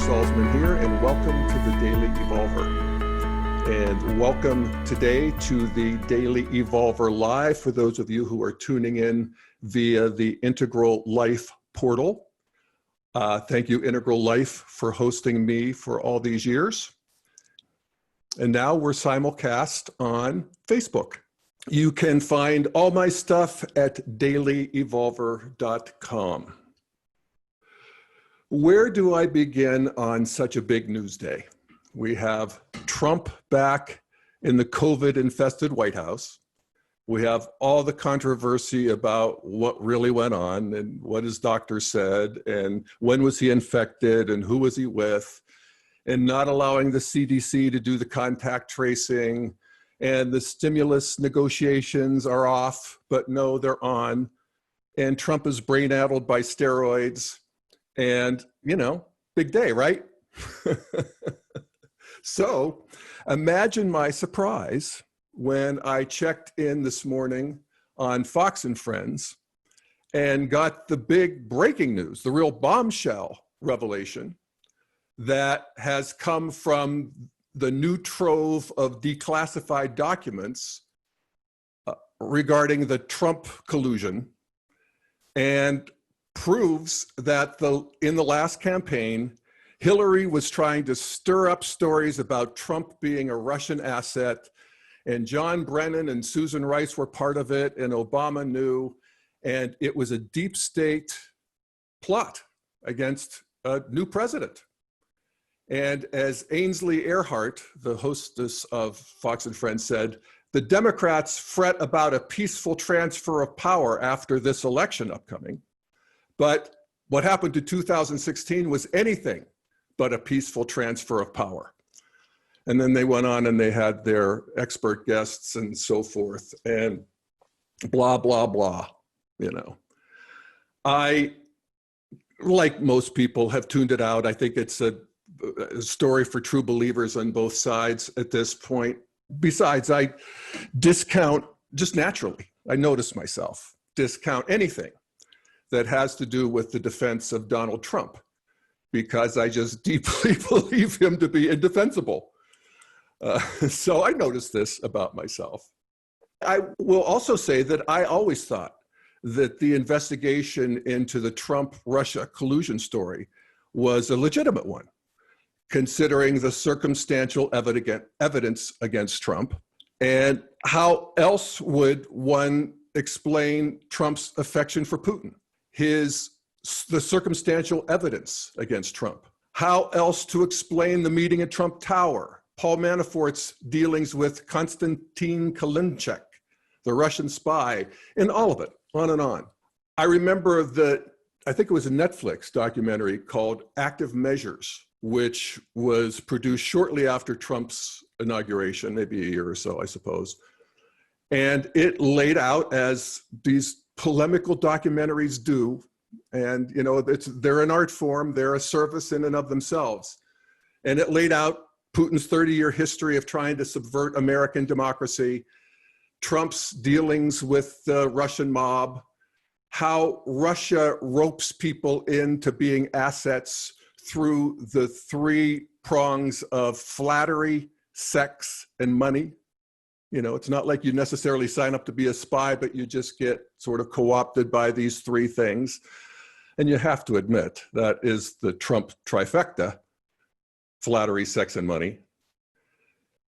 Salzman here, and welcome to the Daily Evolver. And welcome today to the Daily Evolver Live for those of you who are tuning in via the Integral Life portal. Thank you, Integral Life, for hosting me for all these years. And now we're simulcast on Facebook. You can find all my stuff at dailyevolver.com. Where do I begin on such a big news day? We have Trump back in the COVID-infested White House. We have all the controversy about what really went on and what his doctor said and when was he infected and who was he with, and not allowing the CDC to do the contact tracing, and the stimulus negotiations are off, but no, they're on, and Trump is brain-addled by steroids. And, you know, big day, right? So imagine my surprise when I checked in this morning on Fox and Friends and got the big breaking news, the real bombshell revelation that has come from the new trove of declassified documents regarding the Trump collusion, and proves that in the last campaign, Hillary was trying to stir up stories about Trump being a Russian asset, and John Brennan and Susan Rice were part of it, and Obama knew, and it was a deep state plot against a new president. And as Ainsley Earhardt, the hostess of Fox and Friends, said, the Democrats fret about a peaceful transfer of power after this election upcoming. But what happened to 2016 was anything but a peaceful transfer of power. And then they went on and they had their expert guests and so forth and blah, blah, blah, you know. I, like most people, have tuned it out. I think it's a story for true believers on both sides at this point. Besides, I discount, just naturally, I notice myself, discount anything that has to do with the defense of Donald Trump, because I just deeply believe him to be indefensible. So I noticed this about myself. I will also say that I always thought that the investigation into the Trump-Russia collusion story was a legitimate one, considering the circumstantial evidence against Trump. And how else would one explain Trump's affection for Putin? The circumstantial evidence against Trump. How else to explain the meeting at Trump Tower, Paul Manafort's dealings with Konstantin Kalinchek, the Russian spy, and all of it, on and on. I remember I think it was a Netflix documentary called Active Measures, which was produced shortly after Trump's inauguration, maybe a year or so, I suppose. And it laid out, as these polemical documentaries do, and you know, they're an art form, they're a service in and of themselves. And it laid out Putin's 30-year history of trying to subvert American democracy, Trump's dealings with the Russian mob, how Russia ropes people into being assets through the three prongs of flattery, sex, and money. You know, it's not like you necessarily sign up to be a spy, but you just get sort of co-opted by these three things. And you have to admit that is the Trump Trifecta: flattery, sex, and money.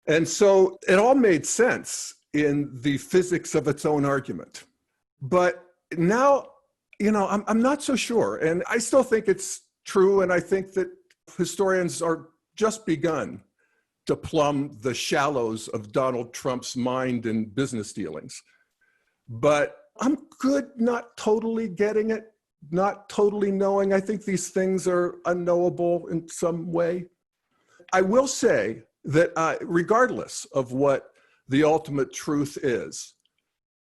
And so it all made sense in the physics of its own argument. But now, you know, I'm not so sure. And I still think it's true. And I think that historians are just begun to plumb the shallows of Donald Trump's mind and business dealings. But I'm good not totally getting it, not totally knowing. I think these things are unknowable in some way. I will say that regardless of what the ultimate truth is,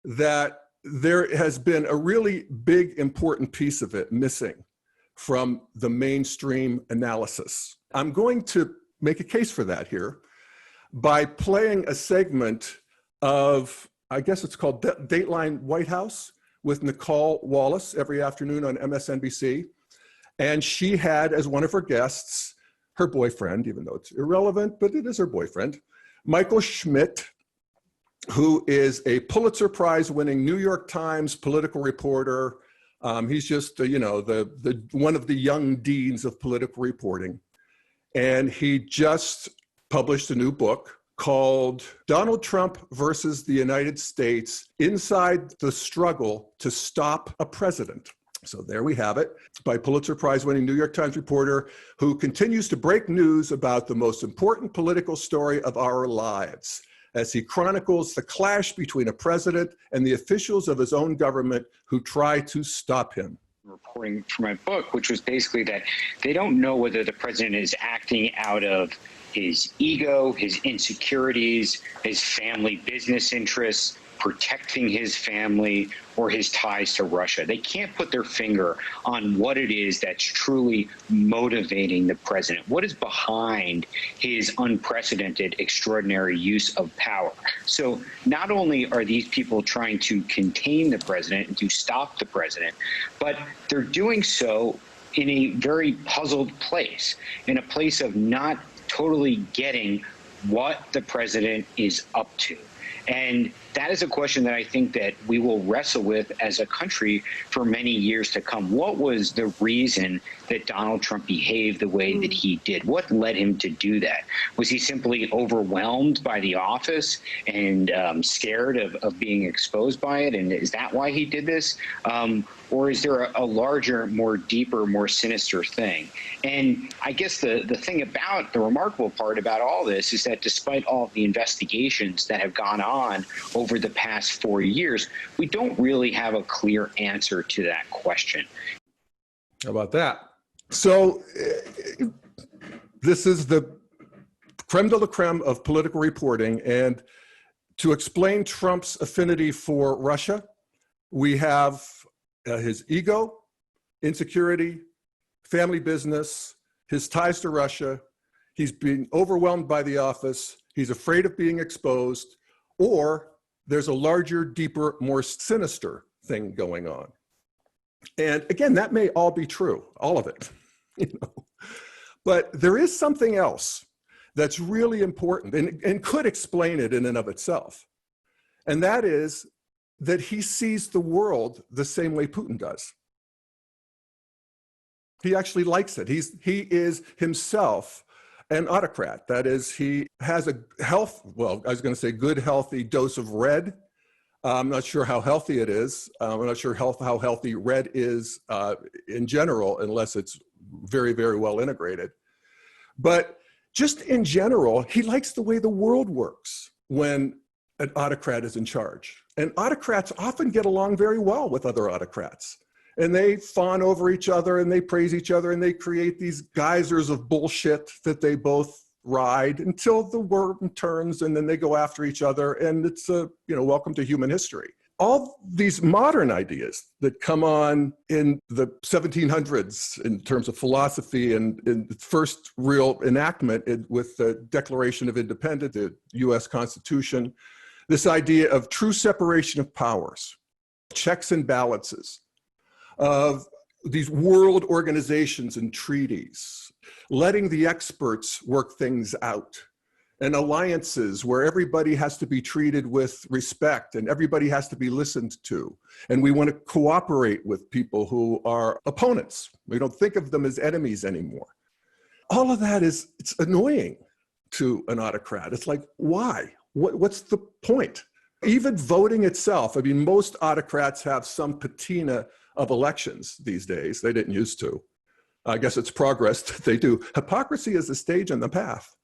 that there has been a really big, important piece of it missing from the mainstream analysis. I'm going to make a case for that here by playing a segment of, I guess it's called Dateline White House, with Nicole Wallace every afternoon on MSNBC. And she had as one of her guests her boyfriend, even though it's irrelevant, but it is her boyfriend, Michael Schmidt, who is a Pulitzer Prize winning New York Times political reporter. He's just, one of the young deans of political reporting. And he just published a new book called Donald Trump versus the United States: Inside the Struggle to Stop a President. So there we have it, by Pulitzer Prize winning New York Times reporter who continues to break news about the most important political story of our lives, as he chronicles the clash between a president and the officials of his own government who try to stop him. Reporting for my book, which was basically that they don't know whether the president is acting out of his ego, his insecurities, his family business interests, protecting his family, or his ties to Russia. They can't put their finger on what it is that's truly motivating the president, what is behind his unprecedented, extraordinary use of power. So not only are these people trying to contain the president and to stop the president, but they're doing so in a very puzzled place, in a place of not totally getting what the president is up to. And that is a question that I think that we will wrestle with as a country for many years to come. What was the reason that Donald Trump behaved the way that he did? What led him to do that? Was he simply overwhelmed by the office and scared of being exposed by it? And is that why he did this? Or is there a larger, more deeper, more sinister thing? And I guess the thing about the remarkable part about all this is that despite all of the investigations that have gone on over the past 4 years, we don't really have a clear answer to that question. How about that? So this is the creme de la creme of political reporting. And to explain Trump's affinity for Russia, we have his ego, insecurity, family business, his ties to Russia. He's being overwhelmed by the office. He's afraid of being exposed, or there's a larger, deeper, more sinister thing going on. And again, that may all be true, all of it, But there is something else that's really important and could explain it in and of itself. And that is that he sees the world the same way Putin does. He actually likes it. He is himself an autocrat. That is, he has a good, healthy dose of red. I'm not sure how healthy it is. I'm not sure how healthy red is in general, unless it's very, very well integrated. But just in general, he likes the way the world works when an autocrat is in charge. And autocrats often get along very well with other autocrats. And they fawn over each other and they praise each other and they create these geysers of bullshit that they both ride until the worm turns, and then they go after each other. And it's welcome to human history. All these modern ideas that come on in the 1700s in terms of philosophy and in the first real enactment with the Declaration of Independence, the US Constitution, this idea of true separation of powers, checks and balances, of these world organizations and treaties, letting the experts work things out, and alliances where everybody has to be treated with respect and everybody has to be listened to. And we want to cooperate with people who are opponents. We don't think of them as enemies anymore. All of that it's annoying to an autocrat. It's like, why? What's the point? Even voting itself, I mean, most autocrats have some patina of elections these days. They didn't used to. I guess it's progress that they do. Hypocrisy is a stage on the path.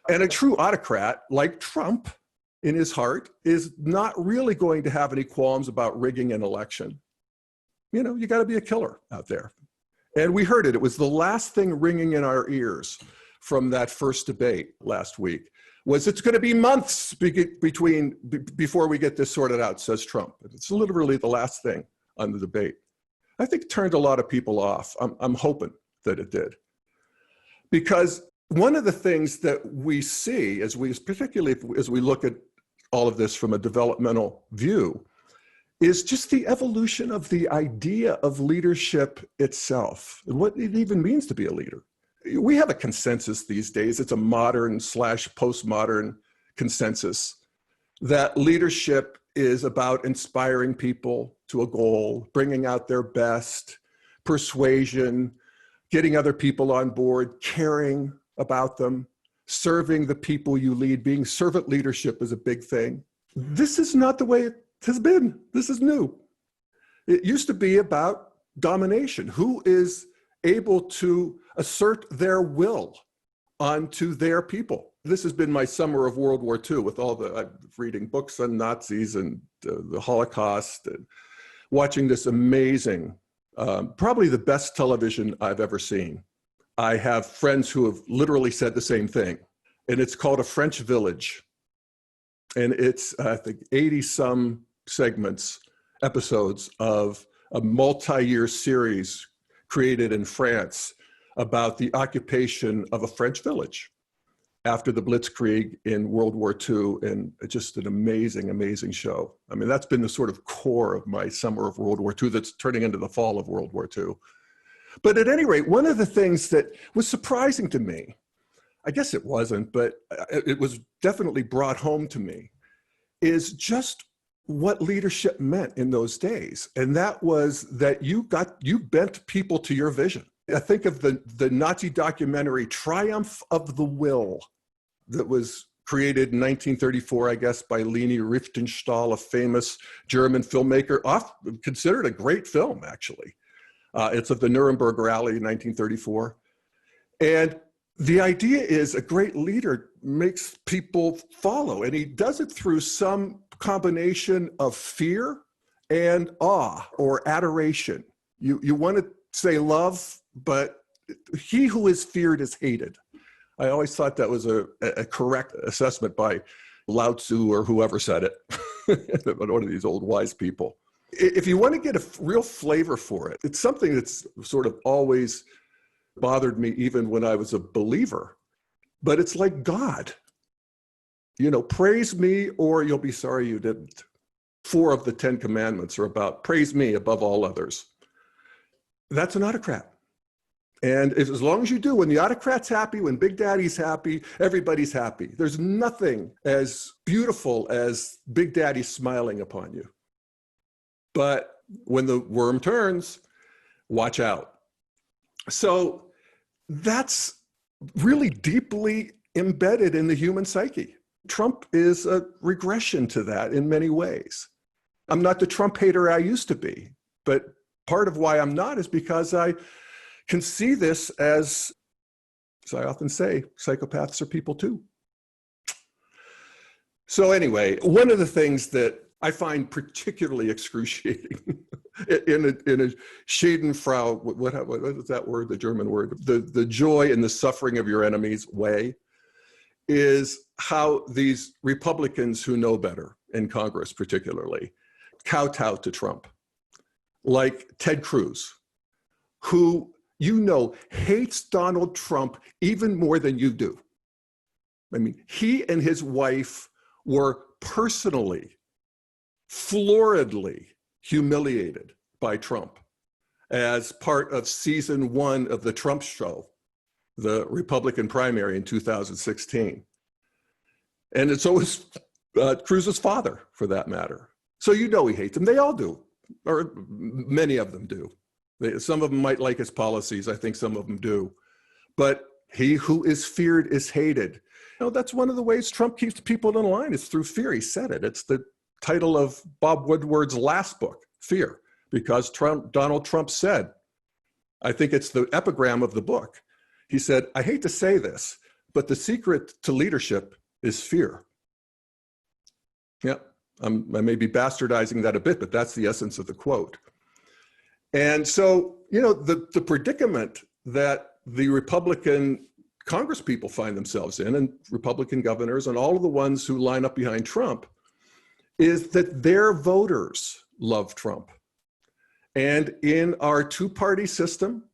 And a true autocrat, like Trump in his heart, is not really going to have any qualms about rigging an election. You got to be a killer out there. And we heard it. It was the last thing ringing in our ears from that first debate last week. It's going to be months before we get this sorted out, says Trump. It's literally the last thing on the debate. I think it turned a lot of people off. I'm hoping that it did. Because one of the things that we see, particularly as we look at all of this from a developmental view, is just the evolution of the idea of leadership itself, and what it even means to be a leader. we have a consensus these days. It's a modern/postmodern consensus that leadership is about inspiring people to a goal, bringing out their best, persuasion, getting other people on board, caring about them, serving the people you lead. Being servant leadership is a big thing. This is not the way it has been. This is new. It used to be about domination. Who is able to assert their will onto their people? This has been my summer of World War II with I'm reading books on Nazis and the Holocaust and watching this amazing, probably the best television I've ever seen. I have friends who have literally said the same thing, and it's called A French Village. And it's, I think, 80-some episodes of a multi-year series created in France about the occupation of a French village after the Blitzkrieg in World War II, and just an amazing, amazing show. I mean, that's been the sort of core of my summer of World War II that's turning into the fall of World War II. But at any rate, one of the things that was surprising to me, I guess it wasn't, but it was definitely brought home to me, is just what leadership meant in those days. And that was that you bent people to your vision. I think of the Nazi documentary Triumph of the Will that was created in 1934, I guess, by Leni Riefenstahl, a famous German filmmaker, considered a great film, actually. It's of the Nuremberg Rally in 1934. And the idea is a great leader makes people follow, and he does it through some combination of fear and awe or adoration. You want to say love, but he who is feared is hated. I always thought that was a correct assessment by Lao Tzu or whoever said it, one of these old wise people. If you want to get a real flavor for it, it's something that's sort of always bothered me even when I was a believer, but it's like God. You know, praise me or you'll be sorry you didn't. 4 of the 10 commandments are about praise me above all others. That's an autocrat. And as long as you do, when the autocrat's happy, when Big Daddy's happy, everybody's happy. There's nothing as beautiful as Big Daddy smiling upon you. But when the worm turns, watch out. So that's really deeply embedded in the human psyche. Trump is a regression to that in many ways. I'm not the Trump hater I used to be, but part of why I'm not is because I can see this as I often say, psychopaths are people too. So anyway, one of the things that I find particularly excruciating in a Schadenfreude, what is that word, the German word? The joy and the suffering of your enemies way, is how these Republicans who know better, in Congress particularly, kowtow to Trump. Like Ted Cruz, who hates Donald Trump even more than you do. I mean, he and his wife were personally, floridly humiliated by Trump as part of season 1 of the Trump show, the Republican primary in 2016. And so was Cruz's father, for that matter. So he hates him. They all do, or many of them do. Some of them might like his policies. I think some of them do. But he who is feared is hated. That's one of the ways Trump keeps people in line. It's through fear. He said it. It's the title of Bob Woodward's last book, Fear, because Donald Trump said, I think it's the epigram of the book. He said, I hate to say this, but the secret to leadership is fear. Yeah, I may be bastardizing that a bit, but that's the essence of the quote. And so, the predicament that the Republican Congress people find themselves in, and Republican governors and all of the ones who line up behind Trump, is that their voters love Trump. And in our two-party system,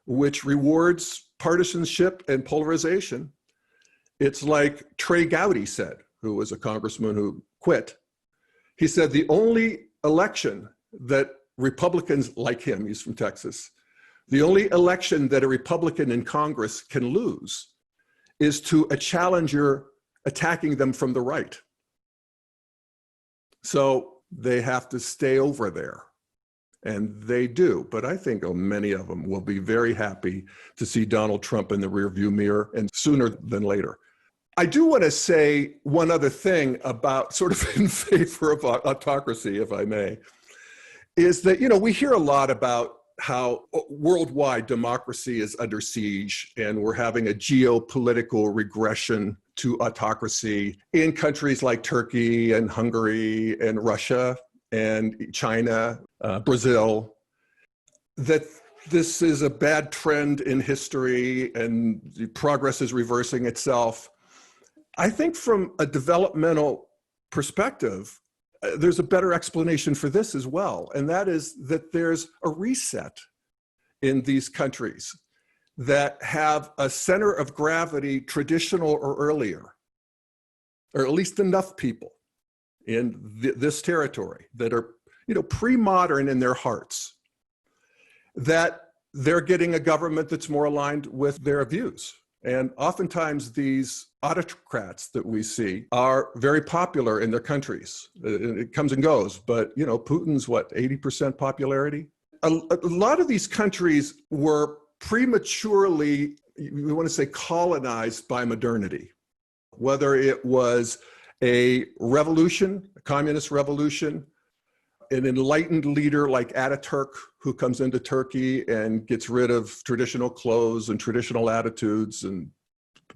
which rewards partisanship and polarization, it's like Trey Gowdy said, who was a congressman who quit. He said the only election that Republicans like him, he's from Texas, The only election that a Republican in Congress can lose is to a challenger attacking them from the right. So they have to stay over there. And they do. But I think many of them will be very happy to see Donald Trump in the rearview mirror, and sooner than later. I do want to say one other thing about, sort of in favor of autocracy, if I may, is that, we hear a lot about how worldwide democracy is under siege, and we're having a geopolitical regression to autocracy in countries like Turkey and Hungary and Russia and China, Brazil, that this is a bad trend in history and the progress is reversing itself. I think from a developmental perspective, there's a better explanation for this as well. And that is that there's a reset in these countries that have a center of gravity traditional or earlier, or at least enough people in this territory that are, pre-modern in their hearts, that they're getting a government that's more aligned with their views. And oftentimes these autocrats that we see are very popular in their countries. It comes and goes, but Putin's 80% popularity? A lot of these countries were prematurely, we want to say, colonized by modernity, whether it was a revolution, a communist revolution, an enlightened leader like Ataturk, who comes into Turkey and gets rid of traditional clothes and traditional attitudes and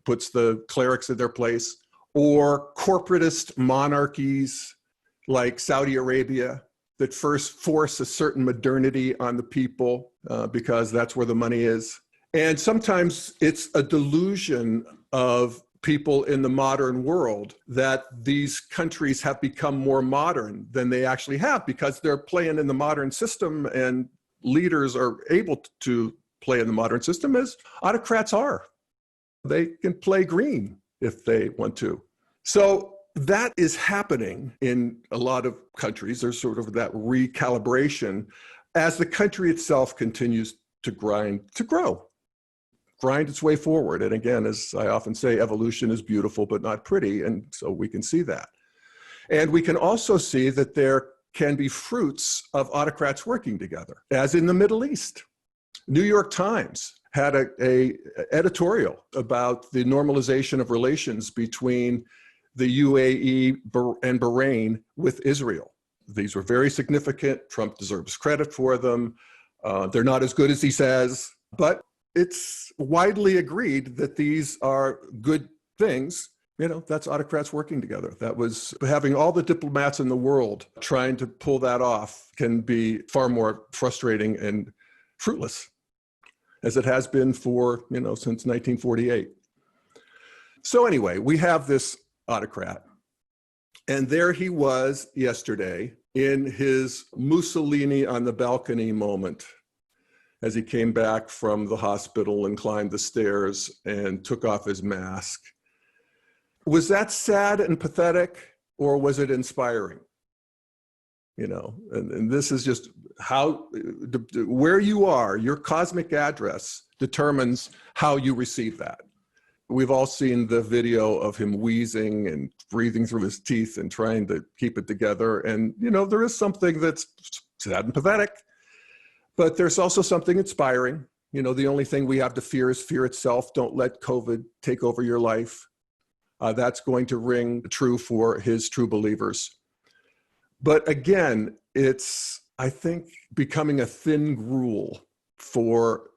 puts the clerics in their place, or corporatist monarchies like Saudi Arabia that first force a certain modernity on the people because that's where the money is. And sometimes it's a delusion of people in the modern world that these countries have become more modern than they actually have, because they're playing in the modern system and leaders are able to play in the modern system as autocrats are. They can play green if they want to. So that is happening in a lot of countries. There's sort of that recalibration as the country itself continues to grind its way forward. And again, as I often say, evolution is beautiful but not pretty, and so we can see that. And we can also see that there can be fruits of autocrats working together, as in the Middle East. New York Times had a editorial about the normalization of relations between the UAE and Bahrain with Israel. These were very significant. Trump deserves credit for them. They're not as good as he says, but it's widely agreed that these are good things. That's autocrats working together. That was having all the diplomats in the world trying to pull that off can be far more frustrating and fruitless, as it has been for, since 1948. So anyway, we have this autocrat, and there he was yesterday in his Mussolini on the balcony moment, as he came back from the hospital and climbed the stairs and took off his mask. Was that sad and pathetic, or was it inspiring? And this is just how, where you are, your cosmic address determines how you receive that. We've all seen the video of him wheezing and breathing through his teeth and trying to keep it together. And, there is something that's sad and pathetic, but there's also something inspiring. The only thing we have to fear is fear itself. Don't let COVID take over your life. That's going to ring true for his true believers. But again, it's, I think, becoming a thin gruel for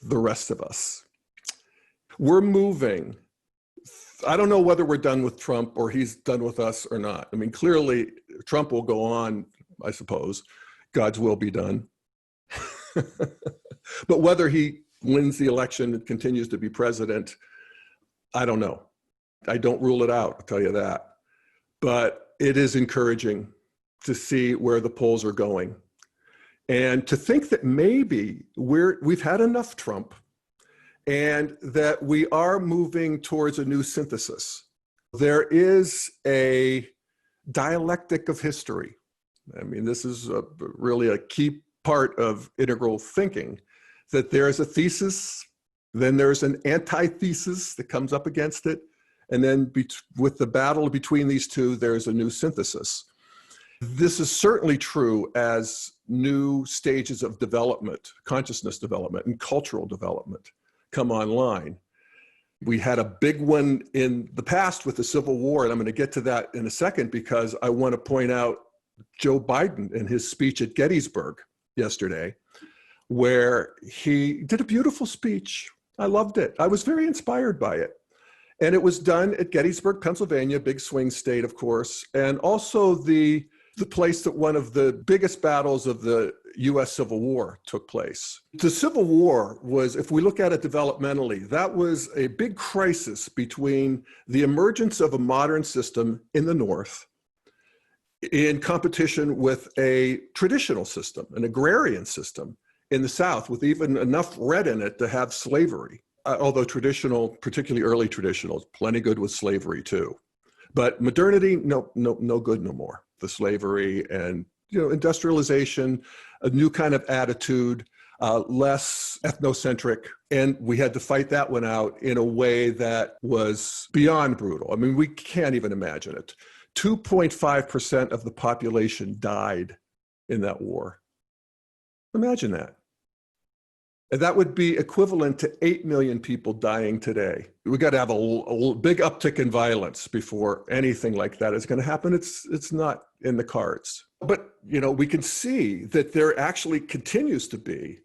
the rest of us. We're moving. I don't know whether we're done with Trump or he's done with us or not. I mean, clearly Trump will go on, I suppose. God's will be done. But whether he wins the election and continues to be president, I don't know. I don't rule it out, I'll tell you that. But it is encouraging to see where the polls are going, and to think that maybe we've had enough Trump, and that we are moving towards a new synthesis. There is a dialectic of history. I mean, this is really a key part of integral thinking, that there is a thesis, then there's an antithesis that comes up against it, and then with the battle between these two, there's a new synthesis. This is certainly true as new stages of development, consciousness development and cultural development come online. We had a big one in the past with the Civil War, and I'm going to get to that in a second because I want to point out Joe Biden in his speech at Gettysburg yesterday, where he did a beautiful speech. I loved it. I was very inspired by it. And it was done at Gettysburg, Pennsylvania, big swing state, of course, and also the place that one of the biggest battles of the US Civil War took place. The Civil War was, if we look at it developmentally, that was a big crisis between the emergence of a modern system in the North in competition with a traditional system, an agrarian system in the South, with even enough red in it to have slavery. Although traditional, particularly early traditional, plenty good with slavery too. But modernity, no good no more. The slavery and industrialization, a new kind of attitude, less ethnocentric. And we had to fight that one out in a way that was beyond brutal. I mean, we can't even imagine it. 2.5% of the population died in that war. Imagine that. And that would be equivalent to 8 million people dying today. We got to have a big uptick in violence before anything like that is going to happen. It's not in the cards. But, we can see that there actually continues to be,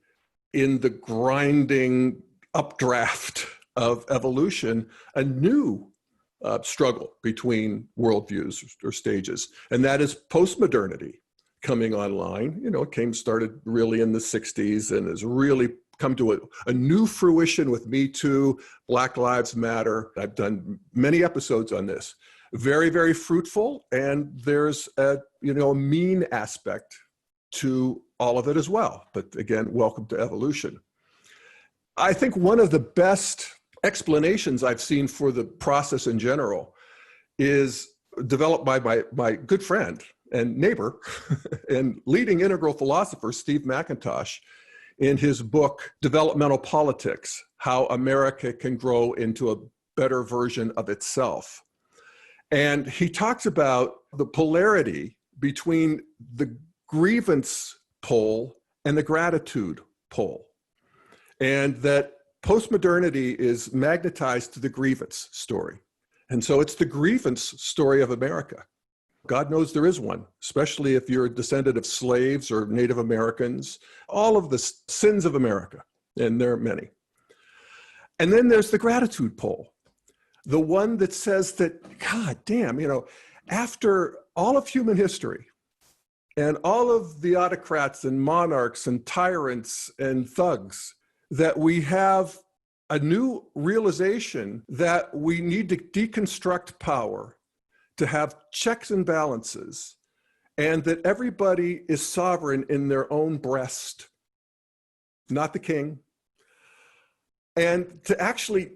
in the grinding updraft of evolution, a new struggle between worldviews or stages. And that is postmodernity coming online. It started really in the 60s and has really come to a new fruition with Me Too, Black Lives Matter. I've done many episodes on this. Very, very fruitful. And there's a mean aspect to all of it as well. But again, welcome to evolution. I think one of the best explanations I've seen for the process in general is developed by my good friend and neighbor and leading integral philosopher, Steve McIntosh, in his book, Developmental Politics, How America Can Grow into a Better Version of Itself. And he talks about the polarity between the grievance pole and the gratitude pole. And that postmodernity is magnetized to the grievance story. And so it's the grievance story of America. God knows there is one, especially if you're a descendant of slaves or Native Americans, all of the sins of America, and there are many. And then there's the gratitude pole, the one that says that, God damn, after all of human history and all of the autocrats and monarchs and tyrants and thugs, that we have a new realization that we need to deconstruct power, to have checks and balances, and that everybody is sovereign in their own breast, not the king. And to actually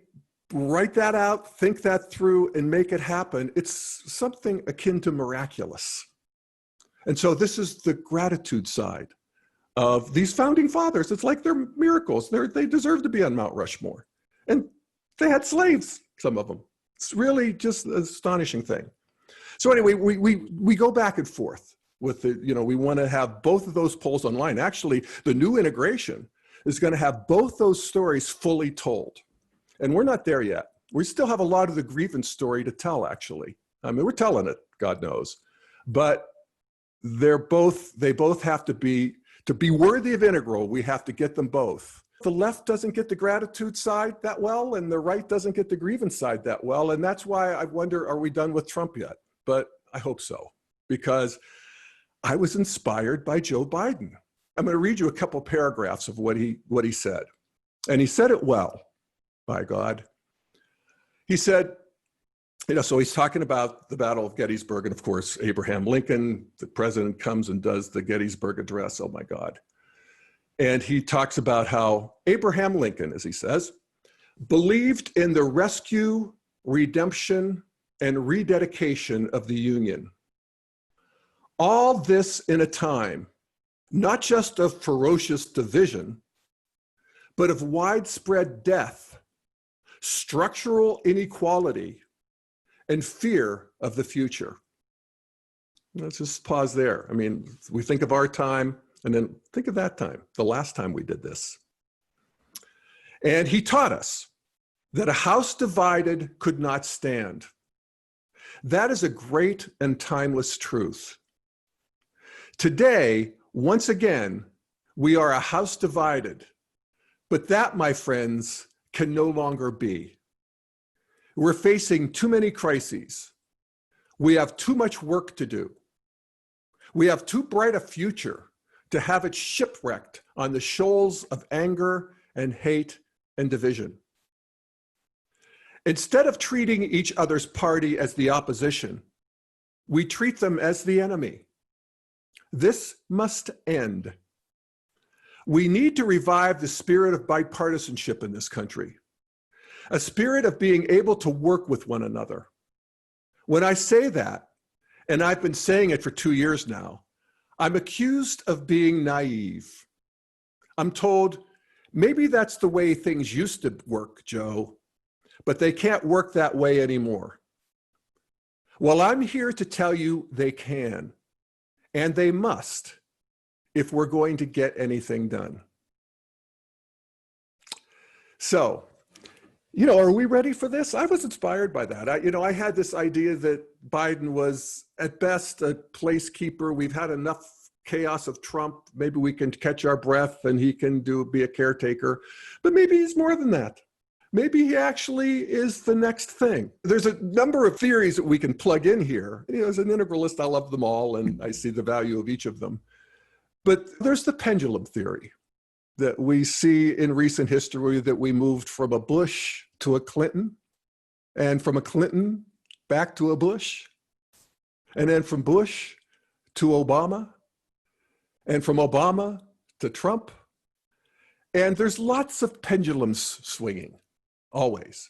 write that out, think that through, and make it happen, it's something akin to miraculous. And so this is the gratitude side of these founding fathers. It's like they're miracles. They deserve to be on Mount Rushmore. And they had slaves, some of them. It's really just an astonishing thing. So anyway, we go back and forth with we want to have both of those poles online. Actually, the new integration is going to have both those stories fully told. And we're not there yet. We still have a lot of the grievance story to tell, actually. I mean, we're telling it, God knows. But they both have to be worthy of integral, we have to get them both. The left doesn't get the gratitude side that well, and the right doesn't get the grievance side that well. And that's why I wonder, are we done with Trump yet? But I hope so, because I was inspired by Joe Biden. I'm going to read you a couple paragraphs of what he said. And he said it well, by God. He said, so he's talking about the Battle of Gettysburg, and of course, Abraham Lincoln, the president comes and does the Gettysburg Address. Oh my God. And he talks about how Abraham Lincoln, as he says, believed in the rescue, redemption, and rededication of the Union. All this in a time, not just of ferocious division, but of widespread death, structural inequality, and fear of the future. Let's just pause there. I mean, we think of our time and then think of that time, the last time we did this. And he taught us that a house divided could not stand. That is a great and timeless truth. Today, once again, we are a house divided, but that, my friends, can no longer be. We're facing too many crises. We have too much work to do. We have too bright a future to have it shipwrecked on the shoals of anger and hate and division. Instead of treating each other's party as the opposition, we treat them as the enemy. This must end. We need to revive the spirit of bipartisanship in this country, a spirit of being able to work with one another. When I say that, and I've been saying it for 2 years now, I'm accused of being naive. I'm told, maybe that's the way things used to work, Joe, but they can't work that way anymore. Well, I'm here to tell you they can, and they must, if we're going to get anything done. So, are we ready for this? I was inspired by that. I had this idea that Biden was at best a placekeeper. We've had enough chaos of Trump. Maybe we can catch our breath and he can be a caretaker, but maybe he's more than that. Maybe he actually is the next thing. There's a number of theories that we can plug in here. As an integralist, I love them all and I see the value of each of them. But there's the pendulum theory that we see in recent history, that we moved from a Bush to a Clinton, and from a Clinton back to a Bush, and then from Bush to Obama, and from Obama to Trump. And there's lots of pendulums swinging, always.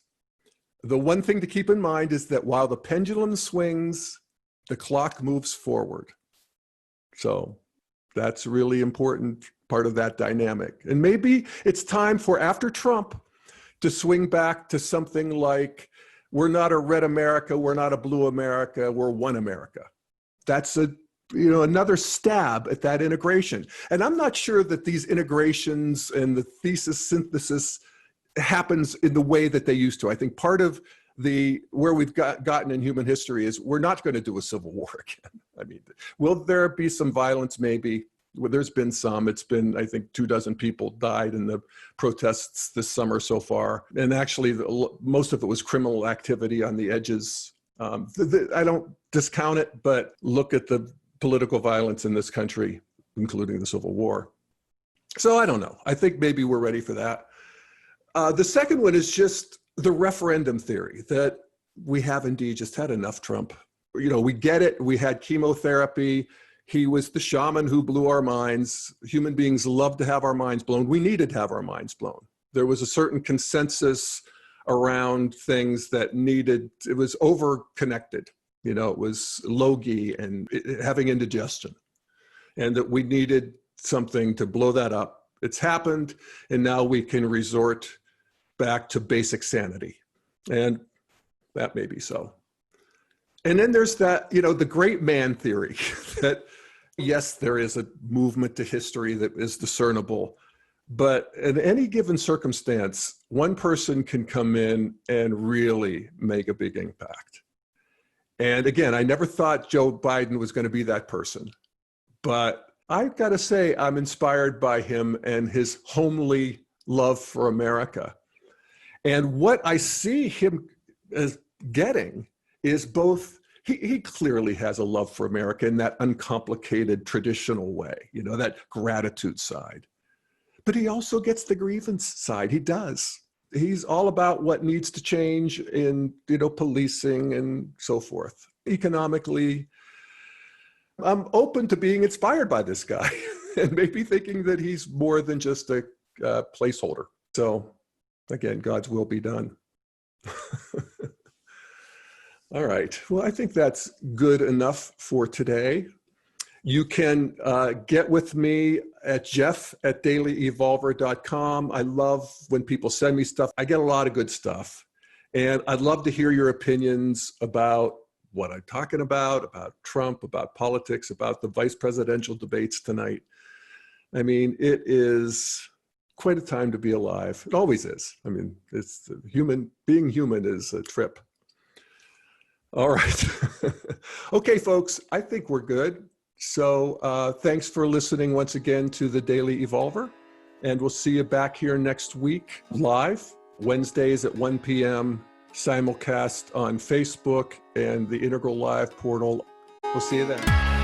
The one thing to keep in mind is that while the pendulum swings, the clock moves forward. So that's a really important part of that dynamic. And maybe it's time for, after Trump, to swing back to something like, we're not a red America, we're not a blue America, we're one America. That's another stab at that integration. And I'm not sure that these integrations and the thesis synthesis happens in the way that they used to. I think part of where we've gotten in human history is we're not going to do a civil war again. I mean, will there be some violence? Maybe. Well, there's been some. It's been, I think, 24 people died in the protests this summer so far. And actually, most of it was criminal activity on the edges. I don't discount it, but look at the political violence in this country, including the Civil War. So I don't know. I think maybe we're ready for that. The second one is just the referendum theory, that we have indeed just had enough Trump. We get it. We had chemotherapy. He was the shaman who blew our minds. Human beings love to have our minds blown. We needed to have our minds blown. There was a certain consensus around things that it was over-connected. It was logy and having indigestion, and that we needed something to blow that up. It's happened, and now we can resort back to basic sanity. And that may be so. And then there's that, the great man theory that, yes, there is a movement to history that is discernible, but in any given circumstance, one person can come in and really make a big impact. And again, I never thought Joe Biden was going to be that person, but I've got to say I'm inspired by him and his homely love for America. And what I see him as getting is both, he clearly has a love for America in that uncomplicated, traditional way, that gratitude side. But he also gets the grievance side. He does. He's all about what needs to change in, policing and so forth. Economically, I'm open to being inspired by this guy and maybe thinking that he's more than just a placeholder. So again, God's will be done. All right. Well, I think that's good enough for today. You can get with me at jeff@dailyevolver.com. I love when people send me stuff. I get a lot of good stuff. And I'd love to hear your opinions about what I'm talking about Trump, about politics, about the vice presidential debates tonight. I mean, it is quite a time to be alive. It always is. I mean, being human is a trip. All right. Okay, folks, I think we're good. So thanks for listening once again to the Daily Evolver. And we'll see you back here next week live, Wednesdays at 1 p.m., simulcast on Facebook and the Integral Live portal. We'll see you then.